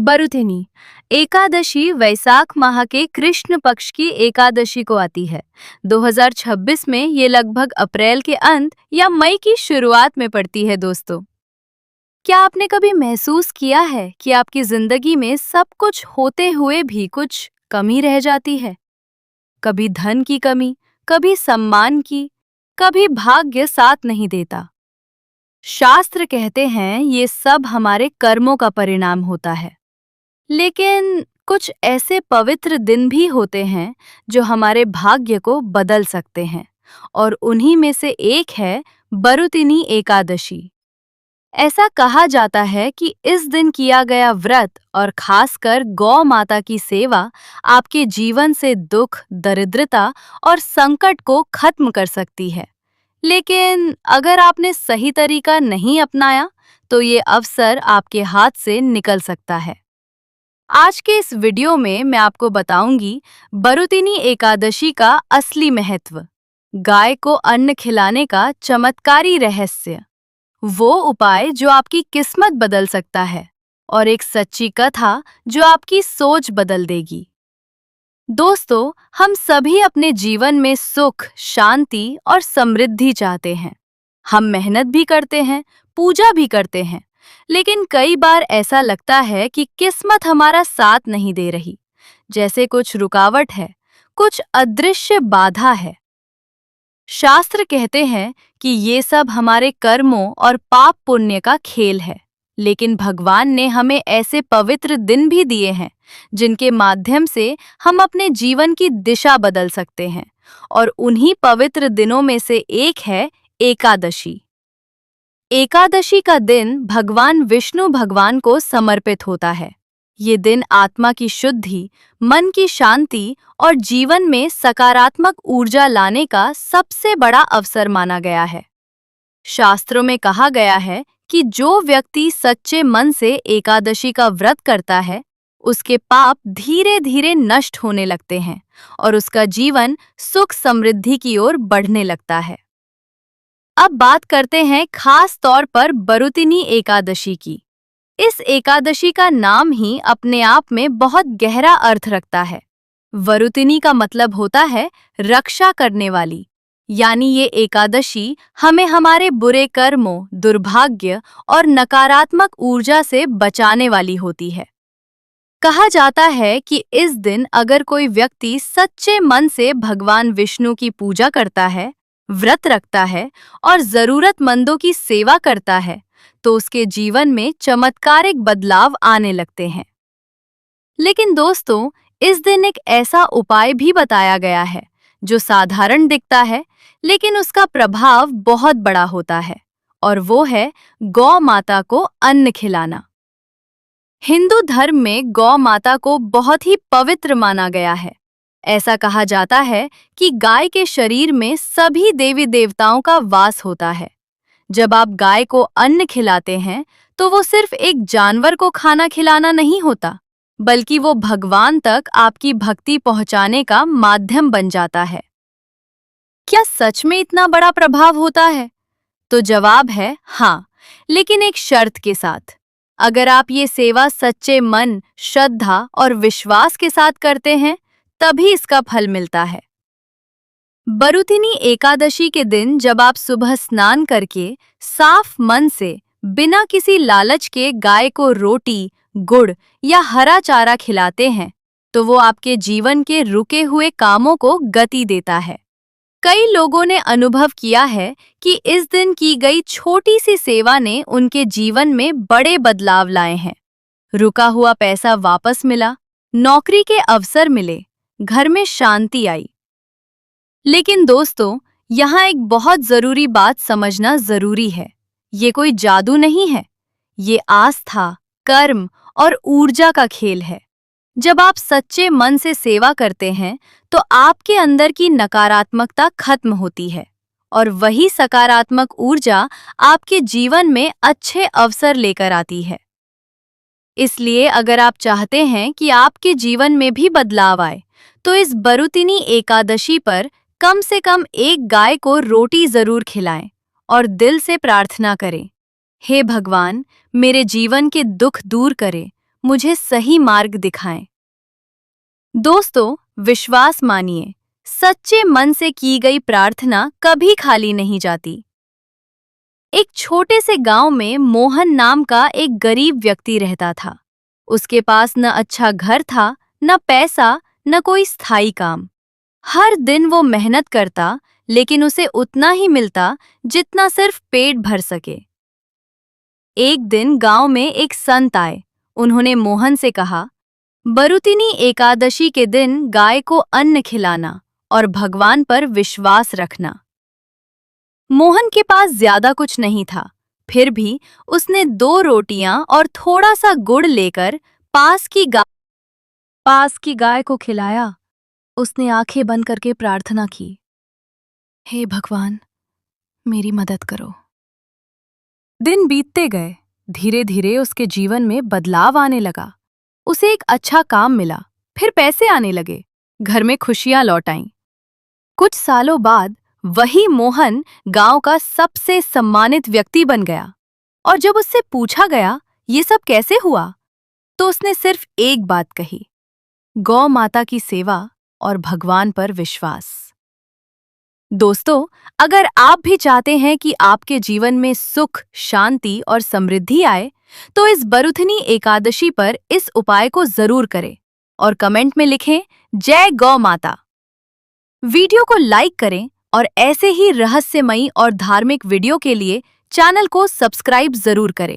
बरुथिनी एकादशी वैसाख माह के कृष्ण पक्ष की एकादशी को आती है। 2026 में ये लगभग अप्रैल के अंत या मई की शुरुआत में पड़ती है। दोस्तों, क्या आपने कभी महसूस किया है कि आपकी जिंदगी में सब कुछ होते हुए भी कुछ कमी रह जाती है? कभी धन की कमी, कभी सम्मान की, कभी भाग्य साथ नहीं देता। शास्त्र कहते हैं ये सब हमारे कर्मों का परिणाम होता है। लेकिन कुछ ऐसे पवित्र दिन भी होते हैं जो हमारे भाग्य को बदल सकते हैं, और उन्हीं में से एक है बरुतिनी एकादशी। ऐसा कहा जाता है कि इस दिन किया गया व्रत और खासकर गौ माता की सेवा आपके जीवन से दुख, दरिद्रता और संकट को खत्म कर सकती है। लेकिन अगर आपने सही तरीका नहीं अपनाया तो ये अवसर आपके हाथ से निकल सकता है। आज के इस वीडियो में मैं आपको बताऊंगी बरुतिनी एकादशी का असली महत्व, गाय को अन्न खिलाने का चमत्कारी रहस्य, वो उपाय जो आपकी किस्मत बदल सकता है, और एक सच्ची कथा जो आपकी सोच बदल देगी। दोस्तों, हम सभी अपने जीवन में सुख, शांति और समृद्धि चाहते हैं। हम मेहनत भी करते हैं, पूजा भी करते हैं, लेकिन कई बार ऐसा लगता है कि किस्मत हमारा साथ नहीं दे रही, जैसे कुछ रुकावट है, कुछ अदृश्य बाधा है। शास्त्र कहते हैं कि ये सब हमारे कर्मों और पाप पुण्य का खेल है, लेकिन भगवान ने हमें ऐसे पवित्र दिन भी दिए हैं जिनके माध्यम से हम अपने जीवन की दिशा बदल सकते हैं, और उन्हीं पवित्र दिनों में से एक है एकादशी। एकादशी का दिन भगवान विष्णु भगवान को समर्पित होता है। ये दिन आत्मा की शुद्धि, मन की शांति और जीवन में सकारात्मक ऊर्जा लाने का सबसे बड़ा अवसर माना गया है। शास्त्रों में कहा गया है कि जो व्यक्ति सच्चे मन से एकादशी का व्रत करता है, उसके पाप धीरे धीरे नष्ट होने लगते हैं और उसका जीवन सुख समृद्धि की ओर बढ़ने लगता है। अब बात करते हैं खास तौर पर बरुतिनी एकादशी की। इस एकादशी का नाम ही अपने आप में बहुत गहरा अर्थ रखता है। वरुतिनी का मतलब होता है रक्षा करने वाली, यानी ये एकादशी हमें हमारे बुरे कर्मों, दुर्भाग्य और नकारात्मक ऊर्जा से बचाने वाली होती है। कहा जाता है कि इस दिन अगर कोई व्यक्ति सच्चे मन से भगवान विष्णु की पूजा करता है, व्रत रखता है और जरूरतमंदों की सेवा करता है, तो उसके जीवन में चमत्कारिक बदलाव आने लगते हैं। लेकिन दोस्तों, इस दिन एक ऐसा उपाय भी बताया गया है जो साधारण दिखता है, लेकिन उसका प्रभाव बहुत बड़ा होता है, और वो है गौ माता को अन्न खिलाना। हिंदू धर्म में गौ माता को बहुत ही पवित्र माना गया है। ऐसा कहा जाता है कि गाय के शरीर में सभी देवी देवताओं का वास होता है। जब आप गाय को अन्न खिलाते हैं तो वो सिर्फ एक जानवर को खाना खिलाना नहीं होता, बल्कि वो भगवान तक आपकी भक्ति पहुंचाने का माध्यम बन जाता है। क्या सच में इतना बड़ा प्रभाव होता है? तो जवाब है हाँ, लेकिन एक शर्त के साथ। अगर आप ये सेवा सच्चे मन, श्रद्धा और विश्वास के साथ करते हैं, तभी इसका फल मिलता है। बरुतिनी एकादशी के दिन जब आप सुबह स्नान करके साफ मन से बिना किसी लालच के गाय को रोटी, गुड़ या हरा चारा खिलाते हैं, तो वो आपके जीवन के रुके हुए कामों को गति देता है। कई लोगों ने अनुभव किया है कि इस दिन की गई छोटी सी सेवा ने उनके जीवन में बड़े बदलाव लाए हैं। रुका हुआ पैसा वापस मिला, नौकरी के अवसर मिले, घर में शांति आई। लेकिन दोस्तों, यहाँ एक बहुत जरूरी बात समझना जरूरी है। ये कोई जादू नहीं है, ये आस्था, कर्म और ऊर्जा का खेल है। जब आप सच्चे मन से सेवा करते हैं तो आपके अंदर की नकारात्मकता खत्म होती है, और वही सकारात्मक ऊर्जा आपके जीवन में अच्छे अवसर लेकर आती है। इसलिए अगर आप चाहते हैं कि आपके जीवन में भी बदलाव आए, तो इस बरुतिनी एकादशी पर कम से कम एक गाय को रोटी जरूर खिलाएं और दिल से प्रार्थना करें, हे भगवान, मेरे जीवन के दुख दूर करें, मुझे सही मार्ग दिखाएं। दोस्तों, विश्वास मानिए, सच्चे मन से की गई प्रार्थना कभी खाली नहीं जाती। एक छोटे से गांव में मोहन नाम का एक गरीब व्यक्ति रहता था। उसके पास न अच्छा घर था, न पैसा, न कोई स्थायी काम। हर दिन वो मेहनत करता, लेकिन उसे उतना ही मिलता जितना सिर्फ पेट भर सके। एक दिन गांव में एक संत आए। उन्होंने मोहन से कहा, बरुतिनी एकादशी के दिन गाय को अन्न खिलाना और भगवान पर विश्वास रखना। मोहन के पास ज्यादा कुछ नहीं था, फिर भी उसने 2 रोटियां और थोड़ा सा गुड़ लेकर पास की गाय को खिलाया। उसने आंखें बंद करके प्रार्थना की, हे भगवान, मेरी मदद करो। दिन बीतते गए। धीरे धीरे उसके जीवन में बदलाव आने लगा। उसे एक अच्छा काम मिला, फिर पैसे आने लगे। घर में खुशियां लौट आईं। कुछ सालों बाद वही मोहन गांव का सबसे सम्मानित व्यक्ति बन गया। और जब उससे पूछा गया ये सब कैसे हुआ, तो उसने सिर्फ एक बात कही, गौ माता की सेवा और भगवान पर विश्वास। दोस्तों, अगर आप भी चाहते हैं कि आपके जीवन में सुख, शांति और समृद्धि आए, तो इस बरुथनी एकादशी पर इस उपाय को जरूर करें और कमेंट में लिखें, जय गौ माता। वीडियो को लाइक करें और ऐसे ही रहस्यमयी और धार्मिक वीडियो के लिए चैनल को सब्सक्राइब जरूर करें।